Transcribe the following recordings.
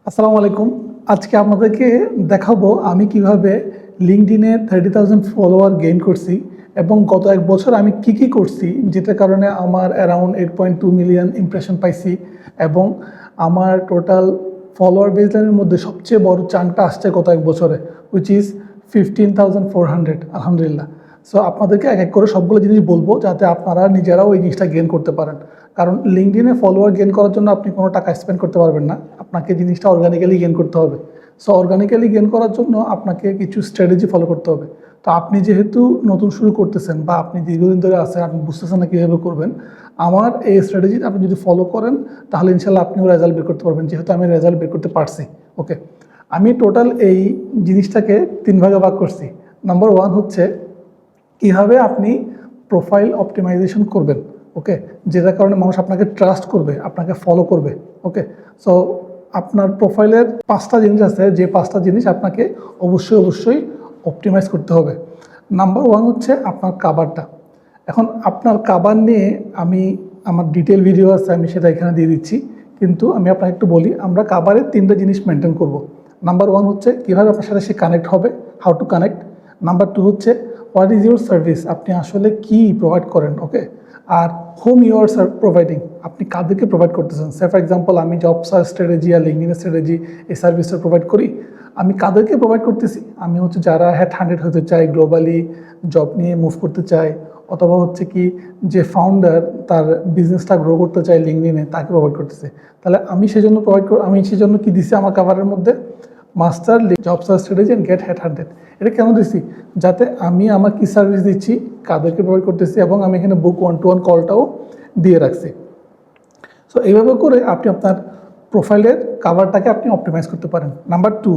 আসসালামু আলাইকুম। আজকে আপনাদেরকে দেখাবো আমি কিভাবে লিঙ্কডইনে 30,000 ফলোয়ার গেইন করছি এবং গত এক বছর আমি কি করছি, যেটার কারণে আমার অ্যারাউন্ড 8.2 মিলিয়ন ইমপ্রেশন পাইছি এবং আমার টোটাল ফলোয়ার বেসলাইনের মধ্যে সবচেয়ে বড় চাঙ্কটা আসছে গত এক বছরে, হুইচ ইজ 15,400। আলহামদুলিল্লাহ। সো আপনাদেরকে এক এক করে সবগুলো জিনিস বলবো যাতে আপনারা নিজেরাও এই জিনিসটা গেইন করতে পারেন। কারণ লিঙ্কডইনে ফলোয়ার গেইন করার জন্য আপনি কোনো টাকা স্পেন্ড করতে পারবেন না, আপনাকে জিনিসটা অর্গানিক্যালি গেইন করতে হবে। সো অর্গানিক্যালি গেইন করার জন্য আপনাকে কিছু স্ট্র্যাটেজি ফলো করতে হবে। তো আপনি যেহেতু নতুন শুরু করতেছেন বা আপনি দীর্ঘদিন ধরে আছেন, আপনি বুঝতেছেন না কীভাবে করবেন, আমার এই স্ট্র্যাটেজি আপনি যদি ফলো করেন তাহলে ইনশাল্লাহ আপনিও রেজাল্ট বের করতে পারবেন, যেহেতু আমি রেজাল্ট বের করতে পারছি। ওকে, আমি টোটাল এই জিনিসটাকে 3 ভাগে ভাগ করছি। নাম্বার 1 হচ্ছে কীভাবে আপনি প্রোফাইল অপটিমাইজেশন করবেন। ওকে, যেটার কারণে মানুষ আপনাকে ট্রাস্ট করবে, আপনাকে ফলো করবে। ওকে, সো আপনার প্রোফাইলের 5টা জিনিস আছে, যে 5টা জিনিস আপনাকে অবশ্যই অপটিমাইজ করতে হবে। নাম্বার 1 হচ্ছে আপনার কাভারটা। এখন আপনার কাভার নিয়ে আমি আমার ডিটেল ভিডিও আছে, আমি সেটা এখানে দিয়ে দিচ্ছি, কিন্তু আমি আপনাকে একটু বলি। আমরা কাভারের 3টা জিনিস মেনটেন করব। নাম্বার 1 হচ্ছে কীভাবে আপনার সাথে সে কানেক্ট হবে, হাউ টু কানেক্ট। নাম্বার 2 হচ্ছে হোয়াট ইজ ইউর সার্ভিস, আপনি আসলে কি প্রোভাইড করেন। ওকে, আর হোম ইউ আর প্রোভাইডিং, আপনি কাদেরকে প্রোভাইড করতেছেন। সে ফর এক্সাম্পল আমি জব স্ট্র্যাটেজি আর লিঙ্কডইন স্ট্র্যাটেজি এই সার্ভিসটা প্রোভাইড করি, আমি কাদেরকে প্রোভাইড করতেছি। আমি হচ্ছে যারা হেড হতে চায়, গ্লোবালি জব নিয়ে মুভ করতে চায়, অথবা হচ্ছে কি যে ফাউন্ডার তার বিজনেসটা গ্রো করতে চায় লিঙ্কডইনে, তাকে প্রোভাইড করতেছে। তাহলে আমি সেজন্য কি দিছি আমার কাভারের মধ্যে, master job strategy and get head. এটা কেন দিচ্ছি, যাতে আমি আমার কী সার্ভিস দিচ্ছি, কাদেরকে প্রোভাইড করতেছি, এবং আমি এখানে বুক 1-to-1 কলটাও দিয়ে রাখছি। সো এইভাবে করে আপনি আপনার প্রোফাইলের কাভারটাকে আপনি অপটিমাইজ করতে পারেন। নাম্বার 2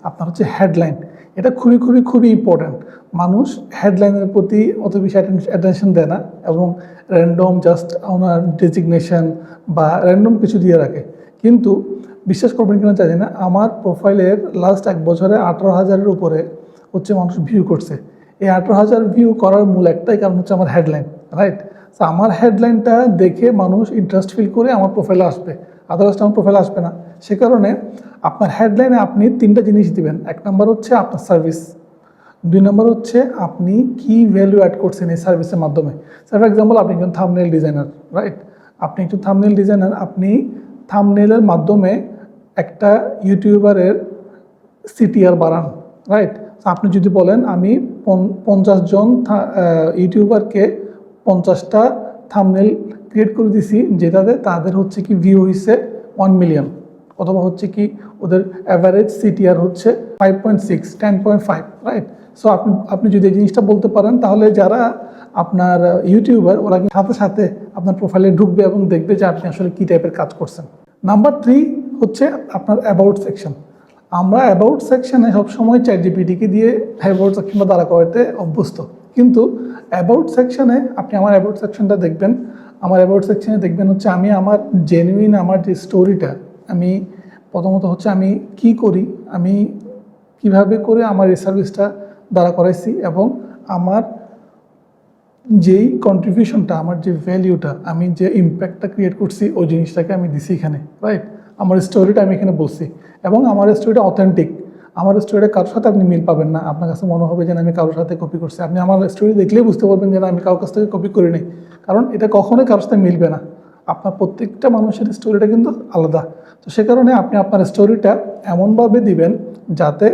আপনার হচ্ছে হেডলাইন। এটা খুবই ইম্পর্ট্যান্ট। মানুষ হেডলাইনের প্রতি অত বেশি অ্যাটেনশন দেয় না এবং র্যান্ডম জাস্ট ওনার ডেজিগনেশন বা র্যান্ডম কিছু দিয়ে রাখে। কিন্তু বিশ্বাস করবেন কিনা জানি না, আমার প্রোফাইলের লাস্ট এক বছরে 18,000-এর উপরে হচ্ছে মানুষ ভিউ করছে। এই 18,000 ভিউ করার মূল একটাই কারণ হচ্ছে আমার হেডলাইন, রাইট? তো আমার হেডলাইনটা দেখে মানুষ ইন্টারেস্ট ফিল করে আমার প্রোফাইলে আসবে, আদারওয়াইজ আমার প্রোফাইলে আসবে না। সে কারণে আপনার হেডলাইনে আপনি 3টা জিনিস দিবেন। 1 নম্বর হচ্ছে আপনার সার্ভিস, 2 নম্বর হচ্ছে আপনি কি ভ্যালু অ্যাড করছেন এই সার্ভিসের মাধ্যমে। ফর এক্সাম্পল আপনি একজন থাম্বনেল ডিজাইনার, রাইট? আপনি একজন থাম্বনেল ডিজাইনার, আপনি থাম্বনেলের মাধ্যমে একটা ইউটিউবারের সিটিআর বাড়ান, রাইট? আপনি যদি বলেন আমি 50 জন ইউটিউবারকে 50টা থাম্বনেল ক্রিয়েট করে দিছি, যেটাতে তাদের হচ্ছে কি ভিউ হয়েছে 1 মিলিয়ন, অথবা হচ্ছে কি ওদের অ্যাভারেজ সিটিআর হচ্ছে 5.6, 10.5, রাইট? সো আপনি যদি এই জিনিসটা বলতে পারেন, তাহলে যারা আপনার ইউটিউবার ওরা সাথে সাথে আপনার প্রোফাইলে ঢুকবে এবং দেখবে যে আপনি আসলে কী টাইপের কাজ করছেন। নাম্বার 3 হচ্ছে আপনার অ্যাবাউট সেকশন। আমরা অ্যাবাউট সেকশনে সবসময় চ্যাটজিপিটিকে দিয়ে অ্যাবাউট সেকশনটা দাঁড়া করাতে অভ্যস্ত, কিন্তু অ্যাবাউট সেকশনে আপনি আমার অ্যাবাউট সেকশনটা দেখবেন। আমার অ্যাবাউট সেকশনে দেখবেন হচ্ছে আমি আমার জেনুইন আমার যে স্টোরিটা, আমি প্রথমত হচ্ছে আমি কি করি, আমি কিভাবে করে আমার এই সার্ভিসটা দাঁড়া করাইছি, এবং আমার যেই কন্ট্রিবিউশনটা, আমার যে ভ্যালিউটা, আমি যে ইম্প্যাক্টটা ক্রিয়েট করছি, ওই জিনিসটাকে আমি দিছি এখানে, রাইট? আমার স্টোরিটা আমি এখানে বলছি, এবং আমার স্টোরিটা অথেন্টিক। আমার স্টোরিটা কারোর সাথে আপনি মিল পাবেন না, আপনার কাছে মনে হবে যে আমি কারোর সাথে কপি করছি। আপনি আমার স্টোরি দেখলেই বুঝতে পারবেন যে আমি কারোর কাছ থেকে কপি করি নাই, কারণ এটা কখনোই কারোর সাথে মিলবে না। আপনার প্রত্যেকটা মানুষের স্টোরিটা কিন্তু আলাদা। তো সে কারণে আপনি আপনার স্টোরিটা এমনভাবে দিবেন যাতে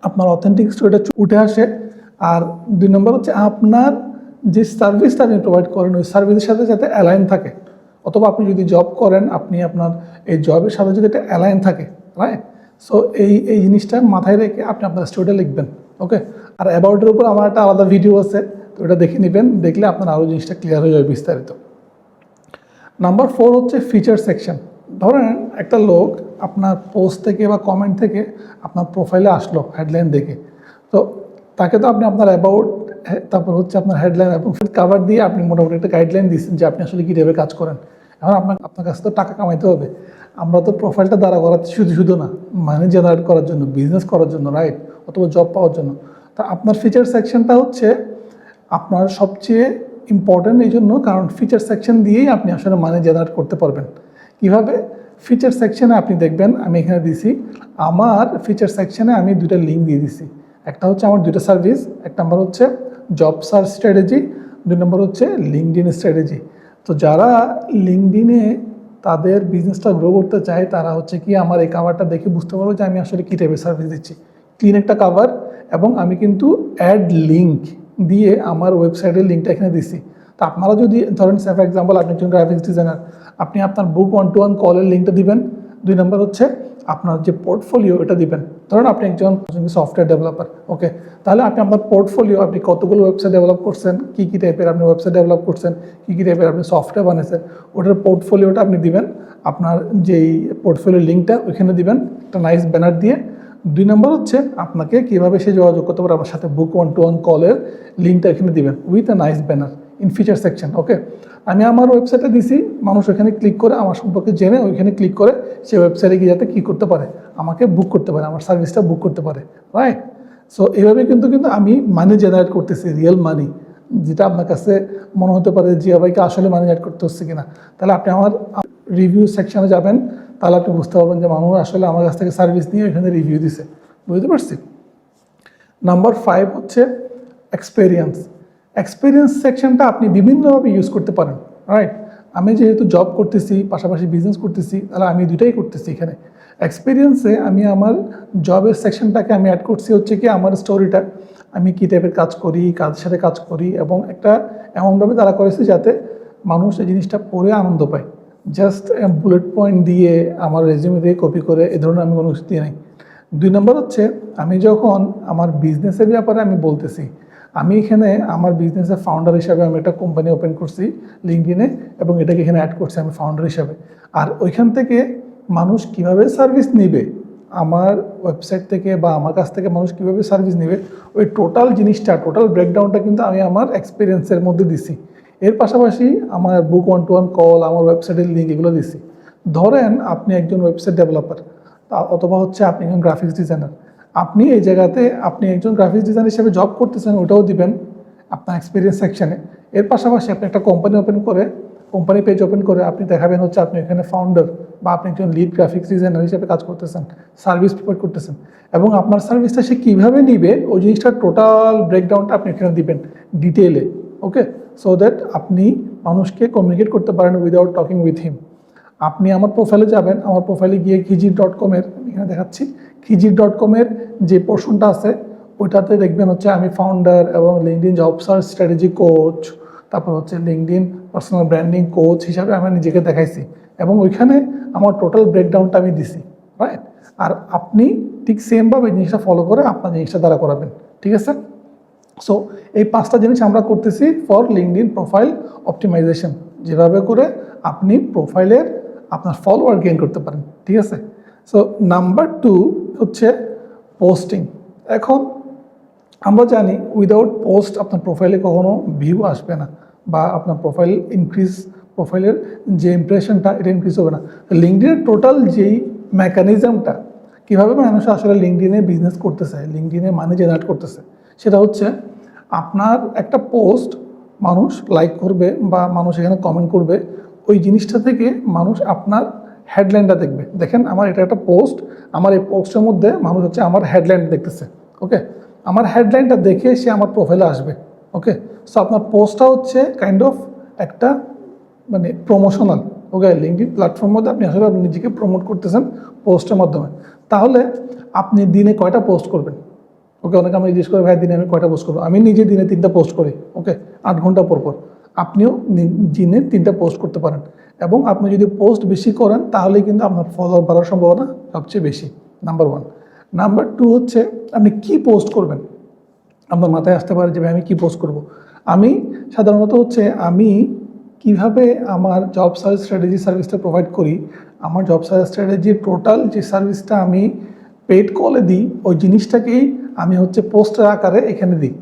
আপনার অথেন্টিক স্টোরিটা উঠে আসে। আর 2 নম্বর হচ্ছে আপনার যে সার্ভিসটা আপনি প্রোভাইড করেন, ওই সার্ভিসের সাথে যাতে অ্যালাইন থাকে, অথবা আপনি যদি জব করেন, আপনি আপনার এই জবের সাথে যদি একটা অ্যালাইন থাকে, রাইট? সো এই জিনিসটা মাথায় রেখে আপনি আপনার স্টোরিটা লিখবেন। ওকে, আর অ্যাবাউটের উপর আমার একটা আলাদা ভিডিও আছে, তো ওটা দেখে নেবেন, দেখলে আপনার আরও জিনিসটা ক্লিয়ার হয়ে যাবে বিস্তারিত। নাম্বার 4 হচ্ছে ফিচার সেকশন। ধরেন একটা লোক আপনার পোস্ট থেকে বা কমেন্ট থেকে আপনার প্রোফাইলে আসলো হেডলাইন দেখে, তো তাকে তো আপনি আপনার অ্যাবাউট, তারপর হচ্ছে আপনার হেডলাইন এবং কাভার দিয়ে আপনি মোটামুটি একটা গাইডলাইন দিচ্ছেন যে আপনি আসলে কীভাবে কাজ করেন। এখন আপনার কাছে তো টাকা কামাইতে হবে। আমরা তো প্রোফাইলটা দাঁড়া করাচ্ছি শুধু না মানি জেনারেট করার জন্য, বিজনেস করার জন্য, রাইট? অথবা জব পাওয়ার জন্য। তা আপনার ফিচার সেকশনটা হচ্ছে আপনার সবচেয়ে ইম্পর্ট্যান্ট এই জন্য, কারণ ফিচার সেকশন দিয়েই আপনি আসলে মানি জেনারেট করতে পারবেন। কীভাবে? ফিচার সেকশনে আপনি দেখবেন আমি এখানে দিছি আমার ফিচার সেকশনে আমি দুইটা লিঙ্ক দিয়ে দিছি। একটা হচ্ছে আমার দুইটা সার্ভিস, এক নম্বর হচ্ছে জব সার্চ স্ট্র্যাটেজি, 2 নম্বর হচ্ছে লিঙ্কডইন স্ট্র্যাটেজি। তো যারা লিঙ্কডইনে তাদের বিজনেসটা গ্রো করতে চায় তারা হচ্ছে কি আমার এই কাভারটা দেখে বুঝতে পারবো যে আমি আসলে কী টাইপের সার্ভিস দিচ্ছি। ক্লিন একটা কাভার এবং আমি কিন্তু অ্যাড লিঙ্ক দিয়ে আমার ওয়েবসাইটের লিঙ্কটা এখানে দিছি। তো আপনারা যদি ধরেন ফর এক্সাম্পল আপনি একজন গ্রাফিক্স ডিজাইনার, আপনি আপনার বুক 1-to-1 কলের লিঙ্কটা দিবেন। 2 নম্বর হচ্ছে আপনার যে পোর্টফোলিও এটা দিবেন। ধরুন আপনি একজন সফটওয়্যার ডেভেলপার, ওকে, তাহলে আপনি আপনার পোর্টফোলিও আপনি কতগুলো ওয়েবসাইট ডেভেলপ করছেন, কী কী টাইপের আপনি ওয়েবসাইট ডেভেলপ করছেন, কী কী টাইপের আপনি সফটওয়্যার বানিয়েছেন, ওটার পোর্টফোলিওটা আপনি দিবেন। আপনার যেই পোর্টফোলিও লিঙ্কটা ওইখানে দিবেন একটা নাইস ব্যানার দিয়ে। 2 নম্বর হচ্ছে আপনাকে কীভাবে সে যোগাযোগ করতে পারে আমার সাথে বুক 1-to-1 কলের লিঙ্কটা এখানে দিবেন with a nice banner in feature section. Okay, আমি আমার ওয়েবসাইটে দিছি, মানুষ ওইখানে ক্লিক করে আমার সম্পর্কে জেনে ওইখানে ক্লিক করে সে ওয়েবসাইটে গিয়ে যাতে কী করতে পারে, আমাকে বুক করতে পারে, আমার সার্ভিসটা বুক করতে পারে, রাইট? সো এইভাবে কিন্তু আমি মানি জেনারেট করতেছি, রিয়েল মানি, যেটা আপনার কাছে মনে হতে পারে জিয়া ভাইকে আসলে মানি জেনারেট করতে হচ্ছে কিনা। তাহলে আপনি আমার রিভিউ সেকশনে যাবেন, তাহলে আপনি বুঝতে পারবেন যে মানুষ আসলে আমার কাছ থেকে সার্ভিস নিয়ে ওইখানে রিভিউ দিছে। বুঝতে পারছি? নাম্বার 5 হচ্ছে এক্সপেরিয়েন্স। এক্সপেরিয়েন্স সেকশনটা আপনি বিভিন্নভাবে ইউজ করতে পারেন, রাইট? আমি যেহেতু জব করতেছি পাশাপাশি বিজনেস করতেছি, তাহলে আমি দুটাই করতেছি। এখানে এক্সপেরিয়েন্সে আমি আমার জবের সেকশনটাকে আমি অ্যাড করছি হচ্ছে কি আমার স্টোরিটা, আমি কী টাইপের কাজ করি, কাজের সাথে কাজ করি, এবং একটা এমনভাবে তারা করেছে যাতে মানুষ এই জিনিসটা পড়ে আনন্দ পায়। জাস্ট বুলেট পয়েন্ট দিয়ে আমার রেজিউমে দিয়ে কপি করে এ ধরনের আমি কোনো কিছু দিয়ে নাই। 2 নম্বর হচ্ছে আমি যখন আমার বিজনেসের ব্যাপারে আমি বলতেছি, আমি এখানে আমার বিজনেসের ফাউন্ডার হিসাবে আমি একটা কোম্পানি ওপেন করছি লিঙ্কডইনে এবং এটাকে এখানে অ্যাড করছি আমি ফাউন্ডার হিসাবে। আর ওইখান থেকে মানুষ কিভাবে সার্ভিস নেবে আমার ওয়েবসাইট থেকে বা আমার কাছ থেকে মানুষ কিভাবে সার্ভিস নেবে ওই টোটাল জিনিসটা, টোটাল ব্রেকডাউনটা কিন্তু আমি আমার এক্সপিরিয়েন্সের মধ্যে দিছি। এর পাশাপাশি আমার বুক 1-to-1 কল, আমার ওয়েবসাইটের লিঙ্ক এগুলো দিছি। ধরেন আপনি একজন ওয়েবসাইট ডেভেলপার অথবা হচ্ছে আপনি একজন গ্রাফিক্স ডিজাইনার, আপনি এই জায়গাতে আপনি একজন গ্রাফিক্স ডিজাইনার হিসেবে জব করতেছেন, ওটাও দিবেন আপনার এক্সপিরিয়েন্স সেকশনে। এর পাশাপাশি আপনি একটা কোম্পানি ওপেন করে, কোম্পানি পেজ ওপেন করে আপনি দেখাবেন হচ্ছে আপনি এখানে ফাউন্ডার বা আপনি একজন লিড গ্রাফিক্স ডিজাইনার হিসেবে কাজ করতেছেন, সার্ভিস প্রোভাইড করতেছেন, এবং আপনার সার্ভিসটা সে কীভাবে নিবে ওই জিনিসটার টোটাল ব্রেকডাউনটা আপনি এখানে দিবেন ডিটেলে। ওকে, সো দ্যাট আপনি মানুষকে কমিউনিকেট করতে পারেন উইদাউট টকিং উইথ হিম। আপনি আমার প্রোফাইলে যাবেন, আমার প্রোফাইলে গিয়ে খিজির.com-এর এখানে দেখাচ্ছি, খিজির.com-এর যে পোর্শনটা আছে ওইটাতে দেখবেন হচ্ছে আমি ফাউন্ডার এবং LinkedIn job search strategy coach, তারপর হচ্ছে লিঙ্কডইন পার্সোনাল ব্র্যান্ডিং কোচ হিসাবে আমি নিজেকে দেখাইছি এবং ওইখানে আমার টোটাল ব্রেকডাউনটা আমি দিছি, রাইট? আর আপনি ঠিক সেমভাবে জিনিসটা ফলো করে আপনার জিনিসটা দ্বারা করাবেন, ঠিক আছে? সো এই 5টা জিনিস আমরা করতেছি ফর লিঙ্কডইন প্রোফাইল অপটিমাইজেশন, যেভাবে করে আপনি প্রোফাইলের আপনার ফলোয়ার গেইন করতে পারেন, ঠিক আছে? সো নাম্বার 2 হচ্ছে পোস্টিং। এখন আমরা জানি উইদাউট পোস্ট আপনার প্রোফাইলে কখনো ভিউ আসবে না বা আপনার প্রোফাইলের যে ইমপ্রেশনটা এটা ইনক্রিজ হবে না। লিঙ্কডইনের টোটাল যেই মেকানিজমটা কীভাবে মানুষ আসলে লিঙ্কডইনে বিজনেস করতেছে, লিঙ্কডইনে মানি জেনারেট করতেছে, সেটা হচ্ছে আপনার একটা পোস্ট মানুষ লাইক করবে বা মানুষ এখানে কমেন্ট করবে, ওই জিনিসটা থেকে মানুষ আপনার হেডলাইনটা দেখবে। দেখেন আমার এটা একটা পোস্ট, আমার এই পোস্টের মধ্যে মানুষ হচ্ছে আমার হেডলাইনটা দেখতেছে, ওকে? আমার হেডলাইনটা দেখে সে আমার প্রোফাইলে আসবে, ওকে? সো আপনার পোস্টটা হচ্ছে কাইন্ড অফ একটা মানে প্রমোশনাল, ওকে? লিঙ্কডইন প্ল্যাটফর্মের মধ্যে আপনি আসলে নিজেকে প্রমোট করতেছেন পোস্টের মাধ্যমে। তাহলে আপনি দিনে কয়টা পোস্ট করবেন? ওকে, অনেকে আমি জিজ্ঞেস করি ভাই দিনে আমি কয়টা পোস্ট করবো? আমি নিজে দিনে 3টা পোস্ট করি, ওকে, 8 ঘন্টা পর পর। আপনিও দিনে 3টা পোস্ট করতে পারেন এবং আপনি যদি পোস্ট বেশি করেন তাহলে কিন্তু আপনার ফলোয়ার বাড়ার সম্ভাবনা সবচেয়ে বেশি, নাম্বার 1। নাম্বার 2 হচ্ছে আপনি কি পোস্ট করবেন। আপনার মাথায় আসতে পারে যে ভাই আমি কী পোস্ট করব। আমি সাধারণত হচ্ছে আমি কিভাবে আমার জব সার্চ স্ট্র্যাটেজি সার্ভিসটা প্রোভাইড করি, আমার জব সার্চ স্ট্র্যাটেজির টোটাল যে সার্ভিসটা আমি পেইড কলে দিই ওই জিনিসটাকেই আমি হচ্ছে পোস্টের আকারে এখানে দিই,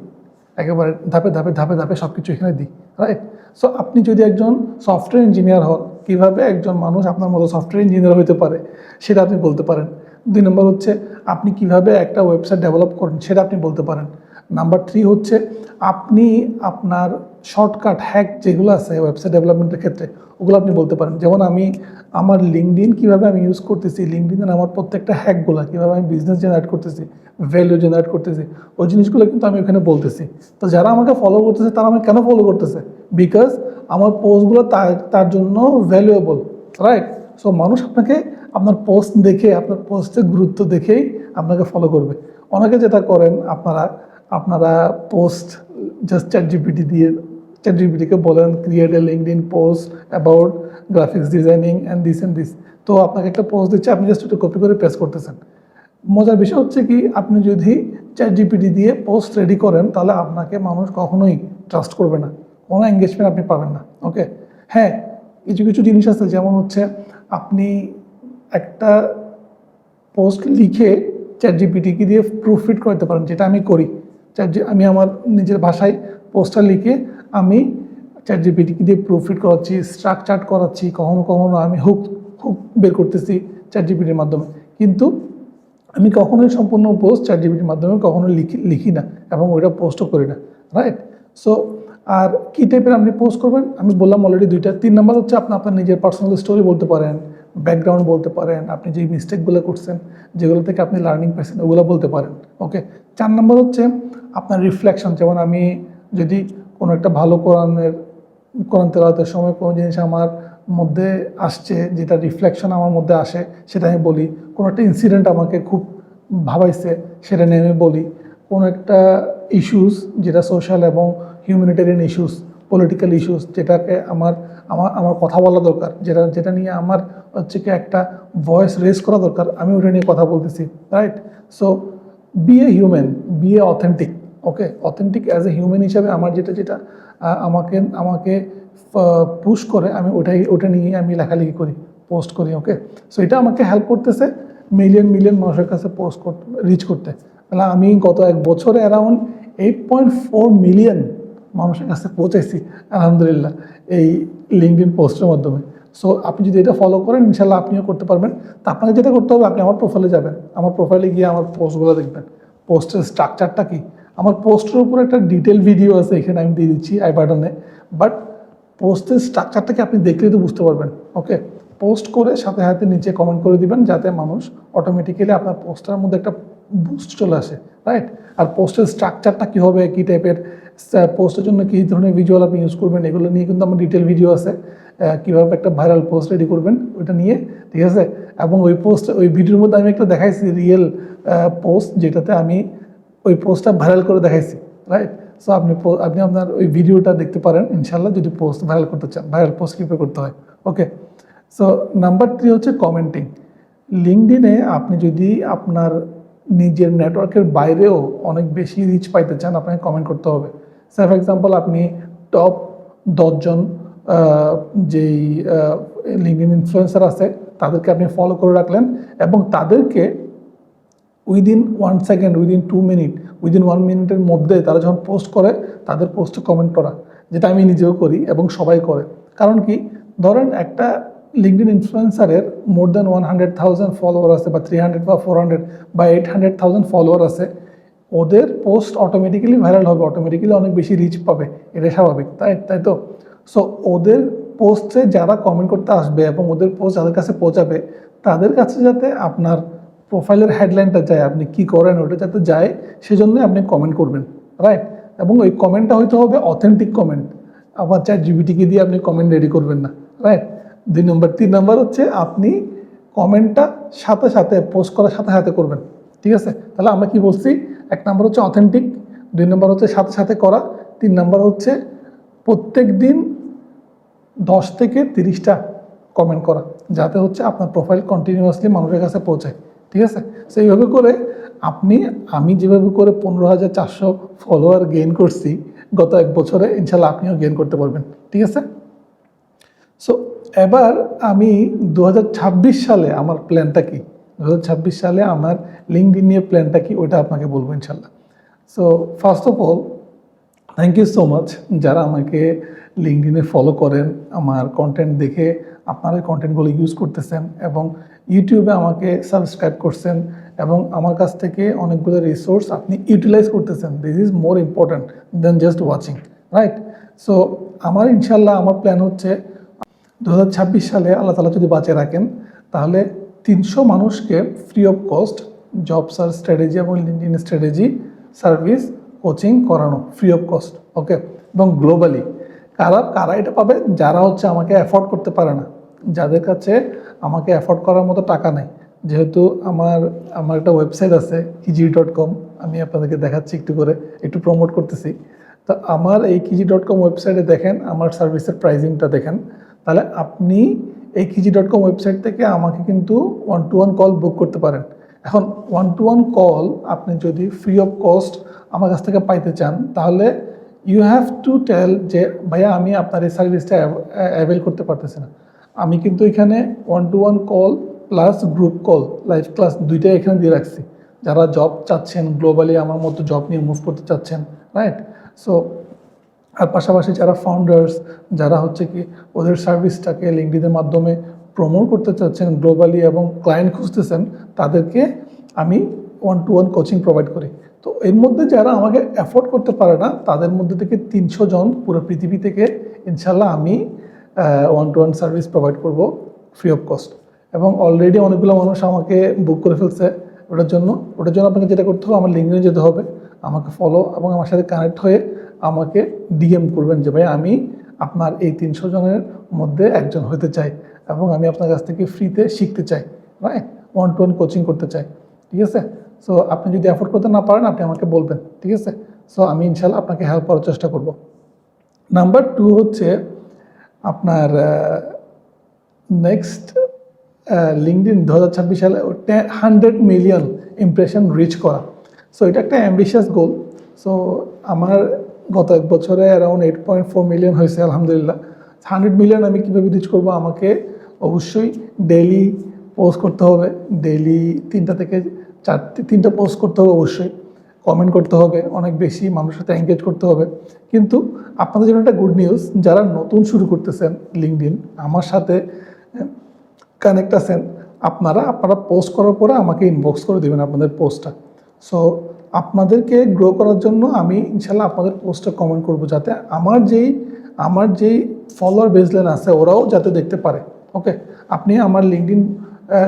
একেবারে ধাপে ধাপে ধাপে ধাপে সব কিছু এখানে দিই, রাইট? সো আপনি যদি একজন সফটওয়্যার ইঞ্জিনিয়ার হন, কীভাবে একজন মানুষ আপনার মতো সফটওয়্যার ইঞ্জিনিয়ার হতে পারে সেটা আপনি বলতে পারেন। 2 নম্বর হচ্ছে আপনি কিভাবে একটা ওয়েবসাইট ডেভেলপ করেন সেটা আপনি বলতে পারেন। নাম্বার 3 হচ্ছে আপনি আপনার শর্টকাট হ্যাক যেগুলো আছে ওয়েবসাইট ডেভেলপমেন্টের ক্ষেত্রে ওগুলো আপনি বলতে পারেন। যেমন আমি আমার লিঙ্কডইন কীভাবে আমি ইউজ করতেছি, লিঙ্কডইনে আমার প্রত্যেকটা হ্যাকগুলো কীভাবে আমি বিজনেস জেনারেট করতেছি, ভ্যালু জেনারেট করতেছি, ওই জিনিসগুলো কিন্তু আমি ওখানে বলতেছি। তো যারা আমাকে ফলো করতেছে তারা আমাকে কেন ফলো করতেছে? বিকজ আমার পোস্টগুলো তার জন্য ভ্যালুয়েবল, রাইট? সো মানুষ আপনাকে আপনার পোস্ট দেখে, আপনার পোস্টের গুরুত্ব দেখেই আপনাকে ফলো করবে। অনেকে যেটা করেন আপনারা পোস্ট জাস্ট চ্যাট জিপিটিকে বলেন create a LinkedIn post about graphics designing and this. তো আপনাকে একটা পোস্ট দিচ্ছে, আপনি জাস্ট একটু কপি করে পেস্ট করতেছেন। মজার বিষয় হচ্ছে কি, আপনি যদি চ্যাট জিপিটি দিয়ে পোস্ট রেডি করেন তাহলে আপনাকে মানুষ কখনোই ট্রাস্ট করবে না, কোনো এঙ্গেজমেন্ট আপনি পাবেন না। ওকে, হ্যাঁ, কিছু কিছু জিনিস আছে, যেমন হচ্ছে আপনি একটা পোস্ট লিখে চ্যাট জিপিটিকে দিয়ে প্রুফ-রিড করতে পারেন, যেটা আমি করি। আমি আমার নিজের ভাষায় পোস্টটা লিখে আমি চ্যাট জিপিটিকে দিয়ে প্রুফ-রিড করাচ্ছি, স্ট্রাকচার করাচ্ছি, কখনো কখনো আমি হুক বের করতেছি চ্যাট জিপিটির মাধ্যমে। কিন্তু আমি কখনোই সম্পূর্ণ পোস্ট চ্যাট জিপিটির মাধ্যমে কখনো লিখি না এবং ওইটা পোস্টও করি না, রাইট? সো আর কী টাইপের আপনি পোস্ট করবেন আমি বললাম অলরেডি 2টা। 3 নাম্বার হচ্ছে আপনি আপনার নিজের পার্সোনাল স্টোরি বলতে পারেন, ব্যাকগ্রাউন্ড বলতে পারেন, আপনি যে মিস্টেকগুলো করছেন, যেগুলো থেকে আপনি লার্নিং পাইছেন, ওগুলো বলতে পারেন। ওকে, 4 নাম্বার হচ্ছে আপনার রিফ্লেকশন। যেমন আমি যদি কোনো একটা ভালো কোরআন তেলাওয়াতের সময় কোনো জিনিস আমার মধ্যে আসছে, যেটা রিফ্লেকশন আমার মধ্যে আসে, সেটা আমি বলি। কোনো একটা ইনসিডেন্ট আমাকে খুব ভাবাইছে, সেটা নিয়ে আমি বলি। কোনো একটা ইস্যুস যেটা সোশ্যাল এবং হিউম্যানিটেরিয়ান ইস্যুস, পলিটিক্যাল ইস্যুস, যেটাকে আমার কথা বলা দরকার, যেটা নিয়ে আমার হচ্ছে কি একটা ভয়েস রেজ করা দরকার, আমি ওটা নিয়ে কথা বলতেছি, right? So be a human, be a authentic. Okay, authentic as a human হিসাবে আমার যেটা আমাকে পুশ করে, আমি ওটা নিয়ে আমি লেখালেখি করি, পোস্ট করি। ওকে, সো এটা আমাকে হেল্প করতেছে মিলিয়ন মানুষের কাছে পোস্ট করতে, রিচ করতে। তাহলে আমি গত 1 বছরে অ্যারাউন্ড 8.4 মিলিয়ন মানুষের কাছে পৌঁছাইছি আলহামদুলিল্লাহ এই লিঙ্কডইন পোস্টের মাধ্যমে। সো আপনি যদি এটা ফলো করেন ইনশাল্লাহ আপনিও করতে পারবেন। তো আপনাকে যেটা করতে হবে, আপনি আমার প্রোফাইলে যাবেন, আমার প্রোফাইলে গিয়ে আমার পোস্টগুলো দেখবেন, পোস্টের স্ট্রাকচারটা কী। আমার পোস্টের উপর একটা ডিটেল ভিডিও আছে, এখানে আমি দিয়ে দিচ্ছি আই বাটনে। বাট পোস্টের স্ট্রাকচারটাকে আপনি দেখলেই তো বুঝতে পারবেন। ওকে, পোস্ট করে সাথে সাথে নিচে কমেন্ট করে দিবেন, যাতে মানুষ অটোমেটিক্যালি আপনার পোস্টের মধ্যে একটা বুস্ট চলে আসে, রাইট? আর পোস্টের স্ট্রাকচারটা কী হবে, কী টাইপের পোস্টের জন্য কী ধরনের ভিজুয়াল আপনি ইউজ করবেন, এগুলো নিয়ে কিন্তু আমার ডিটেল ভিডিও আছে। কীভাবে একটা ভাইরাল পোস্ট রেডি করবেন ওইটা নিয়ে, ঠিক আছে? এবং ওই ভিডিওর মধ্যে আমি একটা দেখাইছি রিয়েল পোস্ট, যেটাতে আমি ওই পোস্টটা ভাইরাল করে দেখাইছি, রাইট? সো আপনি আপনার ওই ভিডিওটা দেখতে পারেন ইনশাল্লাহ, যদি পোস্ট ভাইরাল করতে চান, ভাইরাল পোস্ট কীভাবে করতে হয়। ওকে, সো নাম্বার 3 হচ্ছে কমেন্টিং। লিঙ্কডইনে আপনি যদি আপনার নিজের নেটওয়ার্কের বাইরেও অনেক বেশি রিচ পাইতে চান, আপনাকে কমেন্ট করতে হবে। ফর এক্সাম্পল, আপনি টপ 10 জন যেই লিঙ্কডইন ইনফ্লুয়েন্সার আছে তাদেরকে আপনি ফলো করে রাখলেন, এবং তাদেরকে within 1 second, within 2 minute, within 1 মিনিটের মধ্যে তারা যখন পোস্ট করে তাদের পোস্টে কমেন্ট করা, যেটা আমি নিজেও করি এবং সবাই করে। কারণ কি, ধরেন একটা লিঙ্কডইন ইনফ্লুয়েন্সারের মোর দ্যান 100,000 ফলোয়ার আছে, বা 300 বা 400 বা 800,000 ফলোয়ার আছে, ওদের পোস্ট অটোমেটিক্যালি ভাইরাল হবে, অটোমেটিক্যালি অনেক বেশি রিচ পাবে, এটা স্বাভাবিক, তাই তো? সো ওদের পোস্টে যারা কমেন্ট করতে আসবে এবং ওদের পোস্ট যাদের কাছে পৌঁছাবে, তাদের কাছে যাতে আপনার প্রোফাইলের হেডলাইনটা যায়, আপনি কি করেন ওটা যাতে যায়, সেজন্য আপনি কমেন্ট করবেন, রাইট? এবং ওই কমেন্টটা হয়তো হবে অথেন্টিক কমেন্ট, আবার চ্যাট জিপিটিকে দিয়ে আপনি কমেন্ট রেডি করবেন না, রাইট? 2 নম্বর। 3 নম্বর হচ্ছে আপনি কমেন্টটা সাথে সাথে পোস্ট করার সাথে সাথে করবেন, ঠিক আছে? তাহলে আমরা কি বলছি, 1 নম্বর হচ্ছে অথেন্টিক, 2 নম্বর হচ্ছে সাথে সাথে করা, 3 নম্বর হচ্ছে প্রত্যেক দিন 10 থেকে 30টা কমেন্ট করা, যাতে হচ্ছে আপনার প্রোফাইল কন্টিনিউয়াসলি মানুষের কাছে পৌঁছায়, ঠিক আছে? সো এইভাবে করে আমি যেভাবে করে 15,400 ফলোয়ার গেইন করছি গত 1 বছরে, ইনশাল্লাহ আপনিও গেইন করতে পারবেন, ঠিক আছে? সো এবার আমি 2026 সালে আমার প্ল্যানটা কি, 2026 সালে আমার লিঙ্কডইন নিয়ে প্ল্যানটা কি, ওইটা আপনাকে বলবো ইনশাল্লাহ। So first of all, thank you so much যারা আমাকে লিঙ্কডইনে ফলো করেন, আমার কন্টেন্ট দেখে আপনারা কন্টেন্টগুলো ইউজ করতেছেন এবং ইউটিউবে আমাকে সাবস্ক্রাইব করছেন এবং আমার কাছ থেকে অনেকগুলো রিসোর্স আপনি ইউটিলাইজ করতেছেন। This is more important than just watching, right? So আমার ইনশাল্লাহ আমার প্ল্যান হচ্ছে 2026 সালে আল্লাহ তালা যদি বাঁচিয়ে রাখেন তাহলে 300 মানুষকে free of cost job search strategy এবং লিঙ্কডইন স্ট্র্যাটেজি সার্ভিস কোচিং করানো ফ্রি অফ কস্ট, ওকে? এবং গ্লোবালি কারা কারা এটা পাবে? যারা হচ্ছে আমাকে অ্যাফোর্ড করতে পারে না, যাদের কাছে আমাকে অ্যাফোর্ড করার মতো টাকা নেই। যেহেতু আমার একটা ওয়েবসাইট আছে kiji.com, আমি আপনাদেরকে দেখাচ্ছি একটু করে, একটু প্রমোট করতেছি। তো আমার এই kiji.com ওয়েবসাইটে দেখেন আমার সার্ভিসের প্রাইজিংটা দেখেন, তাহলে আপনি এই kiji.com ওয়েবসাইট থেকে আমাকে কিন্তু 1-to-1 কল বুক করতে পারেন। এখন 1-to-1 কল আপনি যদি ফ্রি অফ কস্ট আমার কাছ থেকে পাইতে চান তাহলে ইউ হ্যাভ টু টেল যে ভাইয়া আমি আপনার এই সার্ভিসটা অ্যাভেল করতে পারতেছি না। আমি কিন্তু এখানে 1-to-1 call plus group call live class দুইটাই এখানে দিয়ে রাখছি। যারা জব চাচ্ছেন গ্লোবালি আমার মতো জব নিয়ে মুভ করতে চাচ্ছেন, রাইট? সো আর পাশাপাশি যারা ফাউন্ডার্স, যারা হচ্ছে কি ওদের সার্ভিসটাকে লিঙ্কডইনের মাধ্যমে প্রমোট করতে চাচ্ছেন গ্লোবালি এবং ক্লায়েন্ট খুঁজতেছেন, তাদেরকে আমি 1-to-1 কোচিং প্রোভাইড করি। তো এর মধ্যে যারা আমাকে অ্যাফোর্ড করতে পারে না তাদের মধ্যে থেকে 300 জন পুরো পৃথিবী থেকে ইনশাল্লাহ আমি 1-to-1 সার্ভিস প্রোভাইড করব ফ্রি অফ কস্ট। এবং অলরেডি অনেকগুলো মানুষ আমাকে বুক করে ফেলছে ওটার জন্য আপনাকে যেটা করতে হবে আমার লিঙ্কডইনে যেতে হবে, আমাকে ফলো এবং আমার সাথে কানেক্ট হয়ে আমাকে ডিএম করবেন যে ভাই আমি আপনার এই 300 জনের মধ্যে একজন হতে চাই এবং আমি আপনার কাছ থেকে ফ্রিতে শিখতে চাই, রাইট? 1-to-1 কোচিং করতে চাই, ঠিক আছে? সো আপনি যদি অ্যাফোর্ড করতে না পারেন আপনি আমাকে বলবেন, ঠিক আছে? সো আমি ইনশাল্লাহ আপনাকে হেল্প করার চেষ্টা করব। নাম্বার 2 হচ্ছে আপনার নেক্সট লিঙ্কডইন 2026 সালে 100 মিলিয়ন ইমপ্রেশন রিচ করা। সো এটা একটা অ্যাম্বিশিয়াস গোল। সো আমার গত এক বছরে অ্যারাউন্ড 8.4 মিলিয়ন হয়েছে আলহামদুলিল্লাহ। 100 মিলিয়ন আমি কীভাবে রিচ করবো? আমাকে অবশ্যই ডেইলি পোস্ট করতে হবে, ডেইলি 3টা থেকে 4টা পোস্ট করতে হবে, অবশ্যই কমেন্ট করতে হবে, অনেক বেশি মানুষের সাথে এঙ্গেজ করতে হবে। কিন্তু আপনাদের জন্য একটা গুড নিউজ, যারা নতুন শুরু করতেছেন লিঙ্কডইন আমার সাথে কানেক্ট আছেন, আপনারা পোস্ট করার পরে আমাকে ইনবক্স করে দেবেন আপনাদের পোস্টটা। সো আপনাদেরকে গ্রো করার জন্য আমি ইনশাল্লাহ আপনাদের পোস্টে কমেন্ট করব, যাতে আমার যেই ফলোয়ার বেসলাইন আছে ওরাও যাতে দেখতে পারে, ওকে? আপনি আমার লিঙ্কডইন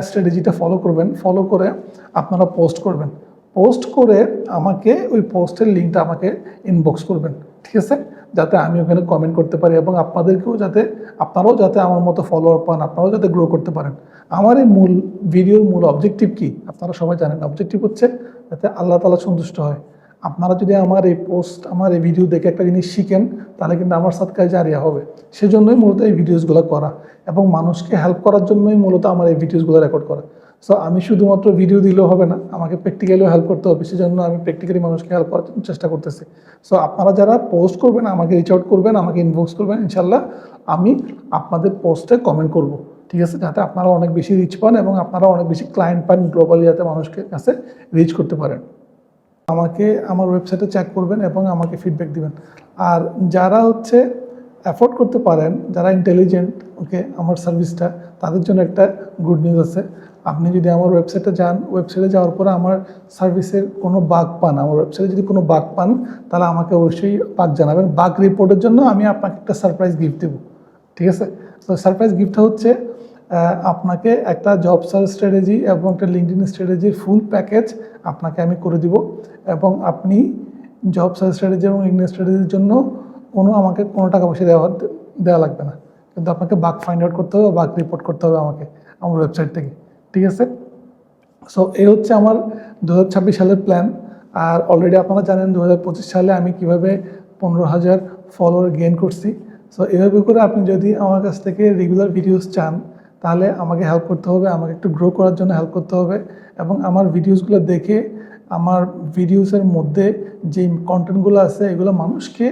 স্ট্র্যাটেজিটা ফলো করবেন, ফলো করে আপনারা পোস্ট করবেন, পোস্ট করে আমাকে ওই পোস্টের লিঙ্কটা আমাকে ইনবক্স করবেন, ঠিক আছে? যাতে আমি ওখানে কমেন্ট করতে পারি এবং আপনারাও যাতে আমার মতো ফলোয়ার পান, আপনারাও যাতে গ্রো করতে পারেন। আমার এই ভিডিওর মূল অবজেক্টিভ কি আপনারা সবাই জানেন, অবজেক্টিভ হচ্ছে যাতে আল্লাহ তাআলা সন্তুষ্ট হয়। আপনারা যদি আমার এই ভিডিও দেখে একটা জিনিস শিখেন তাহলে কিন্তু আমার সাদকায়ে জারিয়া হবে। সেজন্যই মূলত এই ভিডিওসগুলো করা এবং মানুষকে হেল্প করার জন্যই মূলত আমার এই ভিডিওসগুলো রেকর্ড করা। সো আমি শুধুমাত্র ভিডিও দিলেও হবে না, আমাকে প্র্যাকটিক্যালিও হেল্প করতে হবে, সেজন্য আমি প্র্যাকটিক্যালি মানুষকে হেল্প করার চেষ্টা করতেছি। সো আপনারা যারা পোস্ট করবেন আমাকে রিচ আউট করবেন, আমাকে ইনবক্স করবেন, ইনশাল্লাহ আমি আপনাদের পোস্টে কমেন্ট করব, ঠিক আছে? যাতে আপনারা অনেক বেশি রিচ পান এবং আপনারা অনেক বেশি ক্লায়েন্ট পান গ্লোবালি, যাতে মানুষকে কাছে রিচ করতে পারেন। আমাকে আমার ওয়েবসাইটে চেক করবেন এবং আমাকে ফিডব্যাক দিবেন। আর যারা হচ্ছে অ্যাফোর্ড করতে পারেন, যারা ইন্টেলিজেন্ট, ওকে, আমার সার্ভিসটা, তাদের জন্য একটা গুড নিউজ আছে। আপনি যদি আমার ওয়েবসাইটে যান, ওয়েবসাইটে যাওয়ার পরে আমার সার্ভিসের কোনো বাগ পান, আমার ওয়েবসাইটে যদি কোনো বাগ পান তাহলে আমাকে অবশ্যই বাগ জানাবেন। বাগ রিপোর্টের জন্য আমি আপনাকে একটা সারপ্রাইজ গিফট দেবো, ঠিক আছে? তো সারপ্রাইজ গিফটটা হচ্ছে আপনাকে একটা জব সার্চ স্ট্র্যাটেজি এবং একটা লিঙ্কডইন স্ট্র্যাটেজির ফুল প্যাকেজ আপনাকে আমি করে দিব এবং আপনি জব সার্চ স্ট্র্যাটেজি এবং লিঙ্কডইন স্ট্র্যাটেজির জন্য আমাকে কোনো টাকা পয়সা দেওয়া লাগবে না, কিন্তু আপনাকে বাগ ফাইন্ড আউট করতে হবে, বাগ রিপোর্ট করতে হবে আমাকে আমার ওয়েবসাইট থেকে, ঠিক আছে? সো এই হচ্ছে আমার 2026 সালের প্ল্যান। আর অলরেডি আপনারা জানেন 2025 সালে আমি কিভাবে 15,000 ফলোয়ার গেইন করছি। সো এভাবে করে আপনি যদি আমার কাছ থেকে রেগুলার ভিডিওস চান তাহলে আমাকে হেল্প করতে হবে, আমাকে একটু গ্রো করার জন্য হেল্প করতে হবে এবং আমার ভিডিওসগুলো দেখে আমার ভিডিওসের মধ্যে যে কন্টেন্টগুলো আছে এগুলো মানুষকে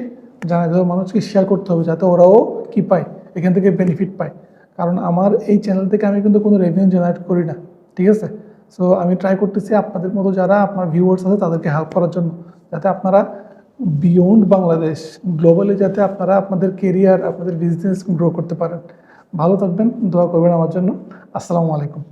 জানাতে হবে, মানুষকে শেয়ার করতে হবে, যাতে ওরাও কি পায়, এখান থেকে বেনিফিট পায়। কারণ আমার এই চ্যানেল থেকে আমি কিন্তু কোনো রেভিনিউ জেনারেট করি না, ঠিক আছে? সো আমি ট্রাই করতেছি আপনাদের মতো যারা আপনার ভিউয়ার্স আছে তাদেরকে হেল্প করার জন্য, যাতে আপনারা বিয়ন্ড বাংলাদেশ গ্লোবালি যাতে আপনারা আপনাদের কেরিয়ার, আপনাদের বিজনেস গ্রো করতে পারেন। ভালো থাকবেন, দোয়া করবেন আমার জন্য। আসসালামু আলাইকুম।